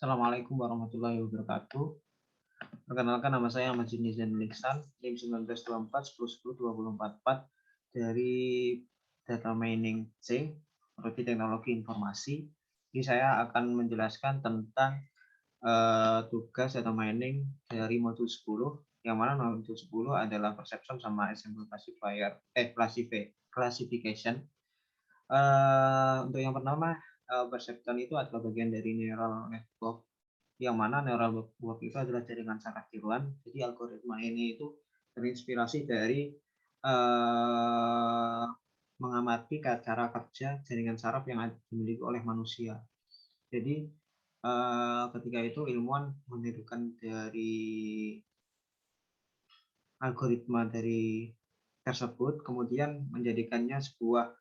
Assalamualaikum warahmatullahi wabarakatuh. Perkenalkan nama saya Ahmad Zini Zainul Ihsan, NIM 1924 dari Data Mining C, Prodi Teknologi Informasi. Jadi saya akan menjelaskan tentang tugas data mining dari modul 10, yang mana modul 10 adalah perception sama ensemble classification. Untuk yang pertama, perception itu adalah bagian dari neural network, yang mana neural network itu adalah jaringan saraf tiruan. Jadi algoritma ini itu terinspirasi dari mengamati cara kerja jaringan saraf yang dimiliki oleh manusia. Jadi ketika itu ilmuwan menirukan dari algoritma dari tersebut, kemudian menjadikannya sebuah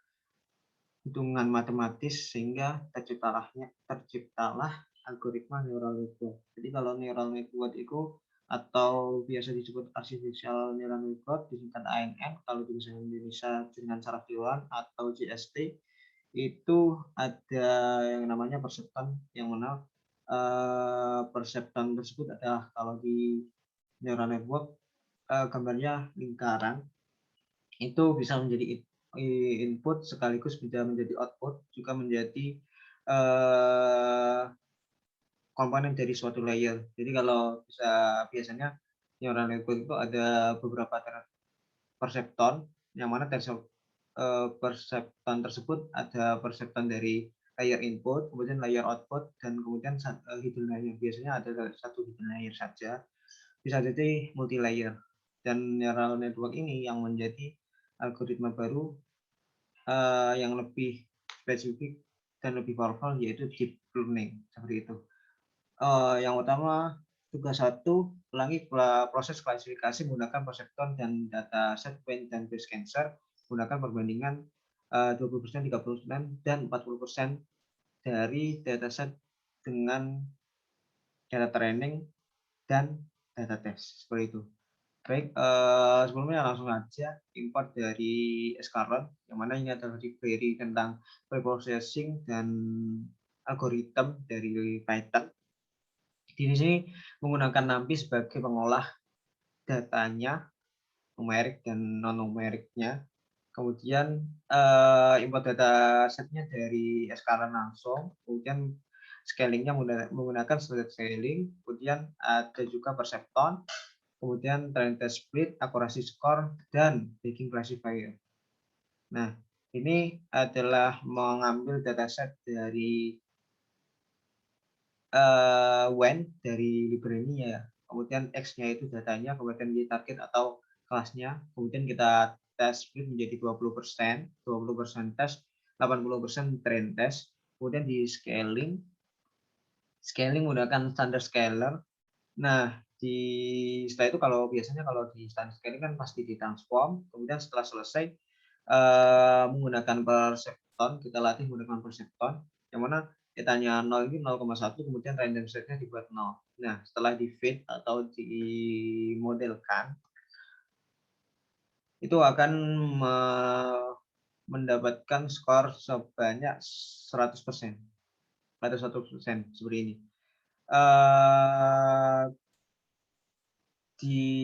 hitungan matematis sehingga terciptalah algoritma neural network. Jadi kalau neural network itu atau biasa disebut artificial neural network disingkat ANN, kalau di bahasa Indonesia jaringan saraf tiruan atau JST, itu ada yang namanya perseptron, yang mana perseptron tersebut adalah kalau di neural network gambarnya lingkaran, itu bisa menjadi input sekaligus bisa menjadi output, juga menjadi komponen dari suatu layer. Jadi kalau biasanya neural network itu ada beberapa perseptron, yang mana perseptron tersebut ada perseptron dari layer input, kemudian layer output, dan kemudian hidden layer. Biasanya ada satu hidden layer saja, bisa jadi multi layer. Dan neural network ini yang menjadi algoritma baru yang lebih spesifik dan lebih powerful, yaitu deep learning, seperti itu. Yang utama, tugas 1, ulangi proses klasifikasi menggunakan perseptron dan dataset Wayne dan Breast Cancer menggunakan perbandingan 20%, 30%, dan 40% dari dataset dengan data training dan data test, seperti itu. Baik, sebelumnya langsung aja import dari sklearn, yang mana ini adalah library tentang preprocessing dan algoritma dari Python. Di sini menggunakan NumPy sebagai pengolah datanya, numerik dan non numeriknya. Kemudian import data setnya dari sklearn langsung, kemudian scalingnya menggunakan standard scaling, kemudian ada juga perceptron, kemudian trend test split, akurasi score, dan bagging classifier. Nah, ini adalah mengambil dataset dari when dari library ya. Kemudian X-nya itu datanya, kemudian Y target atau kelasnya, kemudian kita tes split menjadi 20%, 20% tes, 80% trend test, kemudian di scaling menggunakan standard scaler. Nah, setelah itu biasanya kalau di standard scaling kan pasti ditransform, kemudian setelah selesai menggunakan perseptron, kita latih menggunakan perseptron, yang mana datanya 0 ini 0,1, kemudian random setnya dibuat 0. Nah, setelah di feed atau dimodelkan, itu akan mendapatkan skor sebanyak 100% atau 100%, seperti ini. Di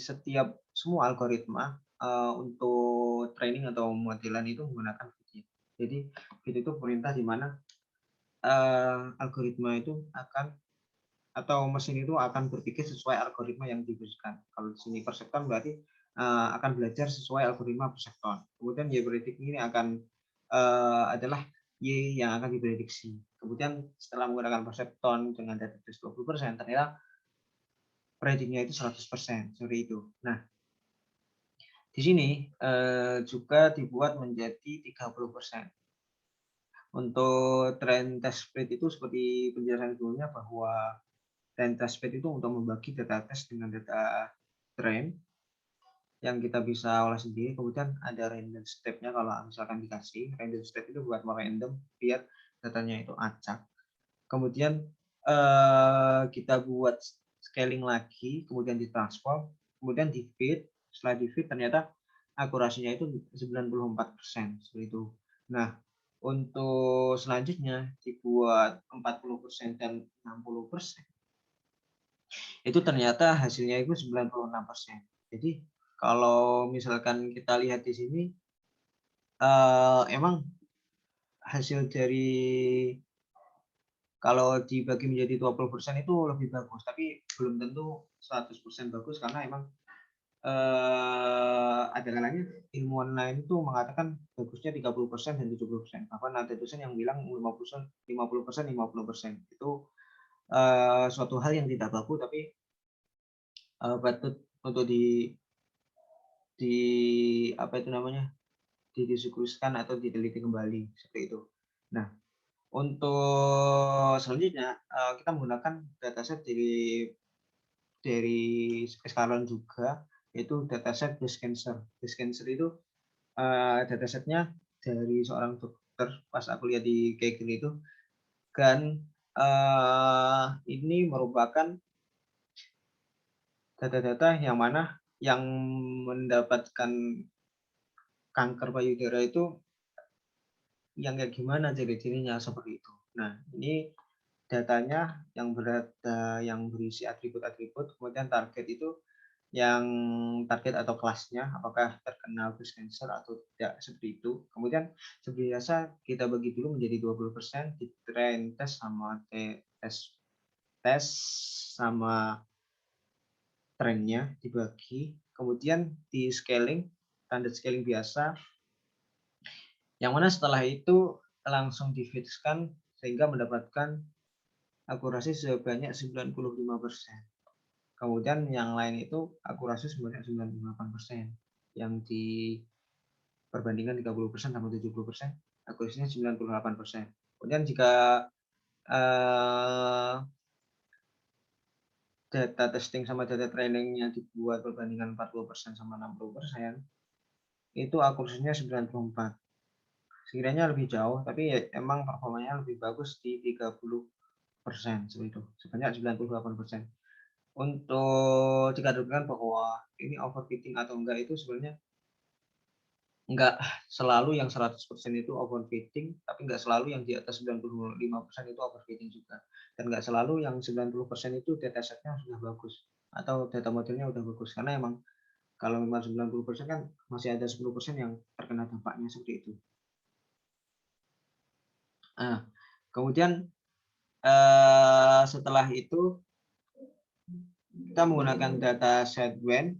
setiap semua algoritma untuk training atau modelan itu menggunakan fit. Jadi fit itu perintah di mana algoritma itu akan atau mesin itu akan berpikir sesuai algoritma yang diberikan. Kalau di sini perseptron berarti akan belajar sesuai algoritma perseptron. Kemudian Y predict ini akan adalah Y yang akan diprediksi. Kemudian setelah menggunakan perseptron dengan data 20%, ternyata prediknya itu 100%, seperti itu. Nah, di sini juga dibuat menjadi 30%. Untuk trend test split itu seperti penjelasan sebelumnya, bahwa trend test split itu untuk membagi data test dengan data trend yang kita bisa olah sendiri. Kemudian ada random step-nya, kalau misalkan dikasih random step itu buat merandom biar datanya itu acak. Kemudian kita buat scaling lagi, kemudian ditransform, kemudian di feed. Setelah di feed ternyata akurasinya itu 94%, seperti itu. Nah, Untuk selanjutnya dibuat 40% dan 60%, itu ternyata hasilnya itu 96%. Jadi kalau misalkan kita lihat di sini, emang hasil dari kalau dibagi menjadi 20% itu lebih bagus, tapi belum tentu 100% bagus karena emang, ada kalanya ilmuwan lain itu mengatakan bagusnya 30% dan 70%. Bahkan ada dosen yang bilang 50%, 50%. Itu, suatu hal yang tidak baku tapi, patut untuk di apa itu namanya, didiskusikan atau diteliti kembali, seperti itu. Nah, untuk selanjutnya, kita menggunakan dataset dari Escalon juga, yaitu dataset breast cancer. Breast cancer itu, datasetnya dari seorang dokter pas aku lihat di Kaggle itu, dan, ini merupakan data-data yang mana yang mendapatkan kanker payudara itu yang kayak gimana ciri-cirinya, seperti itu. Nah, ini datanya yang berisi atribut-atribut, kemudian target itu yang target atau kelasnya, apakah terkena breast cancer atau tidak, seperti itu. Kemudian seperti biasa kita bagi dulu menjadi 20%, di train test sama tes sama trennya dibagi, kemudian di scaling, standar scaling biasa, yang mana setelah itu langsung di-fitkan sehingga mendapatkan akurasi sebanyak 95%. Kemudian yang lain itu akurasi sebanyak 98%. Yang diperbandingkan 30% sama 70%, akurasinya 98%. Kemudian jika eh, data testing sama data trainingnya dibuat perbandingan 40% sama 60%, itu akurasinya 94. Sekiranya lebih jauh, tapi ya emang performanya lebih bagus di 30%, seperti itu, sebanyak 98%. Untuk dikatakan bahwa ini overfitting atau enggak itu sebenarnya enggak selalu yang 100% itu overfitting, tapi enggak selalu yang di atas 95% itu overfitting juga. Dan enggak selalu yang 90% itu datasetnya sudah bagus atau data modelnya udah bagus. Karena emang kalau memang 90% kan masih ada 10% yang terkena dampaknya, seperti itu. Nah, kemudian setelah itu kita menggunakan data set WEN,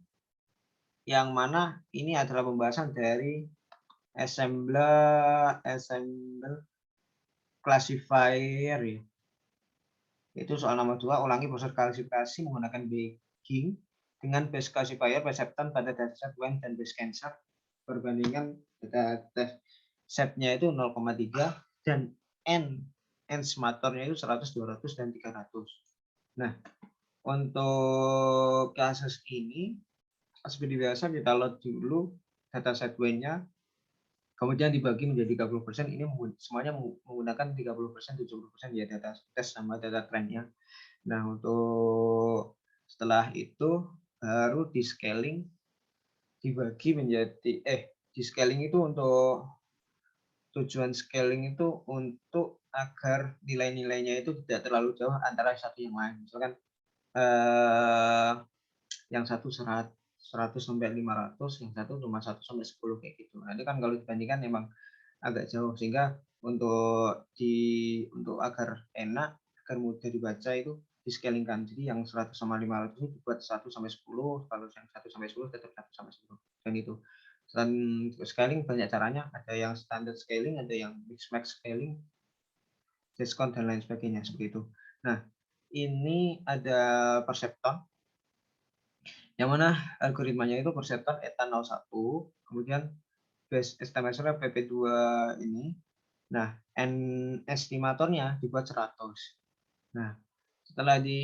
yang mana ini adalah pembahasan dari assembler classifier ya. Itu soal nomor 2, ulangi proses klasifikasi menggunakan bagging dengan base classifier perseptan pada dataset WEN dan base cancer. Perbandingan data setnya itu 0,3 dan N estimatornya itu 100, 200, dan 300. Nah, untuk kasus ini seperti biasa kita load dulu dataset WEN-nya, kemudian dibagi menjadi 30%, ini semuanya menggunakan 30%, 70% ya data tes sama data trennya. Nah, untuk setelah itu baru di scaling dibagi menjadi di scaling itu untuk tujuan scaling itu untuk agar nilai-nilainya itu tidak terlalu jauh antara satu yang lain. Misalkan yang satu 100 sampai 500, yang satu cuma 1 sampai 10 kayak gitu. Nanti kan kalau dibandingkan memang agak jauh, sehingga untuk agar enak, agar mudah dibaca itu di-scaling-kan. Jadi yang 100 sama 500 itu dibuat 1 sampai 10, kalau yang 1 sampai 10 tetap 1 sampai 10. Dan itu. Dan scaling banyak caranya, ada yang standard scaling, ada yang mix-max scaling, discount dan lain sebagainya, seperti itu. Nah, ini ada Perceptron, yang mana algoritmanya itu Perceptron ETA 01, kemudian base estimatornya PP2 ini. Nah, N estimatornya dibuat 100. Nah, setelah di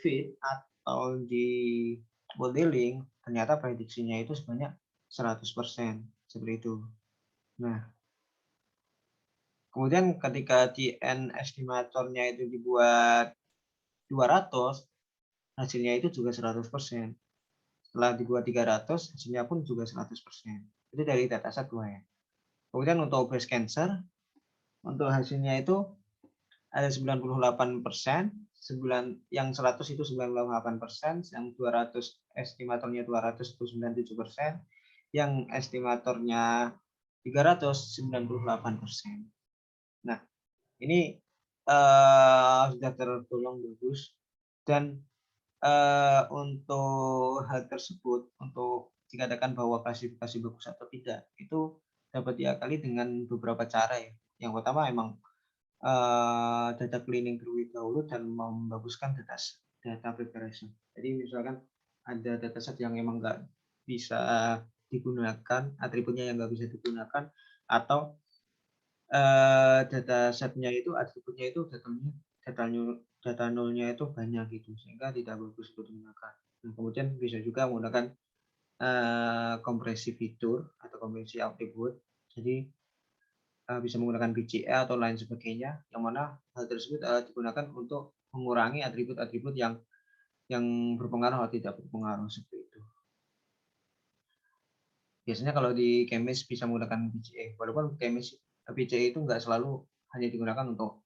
fit atau di modeling, ternyata prediksinya itu sebanyak 100%, seperti itu. Nah, kemudian ketika di N estimatornya itu dibuat 200, hasilnya itu juga 100%. Setelah dibuat 300, hasilnya pun juga 100%. Itu dari dataset 2 ya. Kemudian untuk breast cancer, Untuk hasilnya itu ada 98%, yang 100 itu 98%, yang 200 estimatornya 200 itu 97%, yang estimatornya 300 98%. Nah, ini sudah tergolong bagus dan untuk hal tersebut, untuk dikatakan bahwa klasifikasi bagus atau tidak, itu dapat diakali dengan beberapa cara ya. Yang pertama emang data cleaning terlebih dahulu dan membaguskan data preparation. Jadi misalkan ada dataset yang emang nggak bisa digunakan, atributnya yang nggak bisa digunakan, atau datasetnya itu atributnya itu data nolnya itu banyak gitu, sehingga tidak bagus untuk digunakan. Nah, kemudian bisa juga menggunakan kompresi fitur atau kompresi atribut. Jadi bisa menggunakan BCA atau lain sebagainya, yang mana hal tersebut digunakan untuk mengurangi atribut-atribut yang berpengaruh atau tidak berpengaruh seperti itu. Biasanya kalau di Kemis bisa menggunakan BCA, walaupun BCA itu nggak selalu hanya digunakan untuk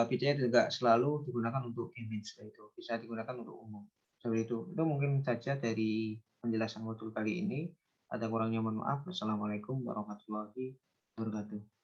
BCA juga selalu digunakan untuk image, itu bisa digunakan untuk umum seperti itu. Itu mungkin saja dari penjelasan modul kali ini. Ada kurangnya mohon maaf. Wassalamualaikum warahmatullahi wabarakatuh.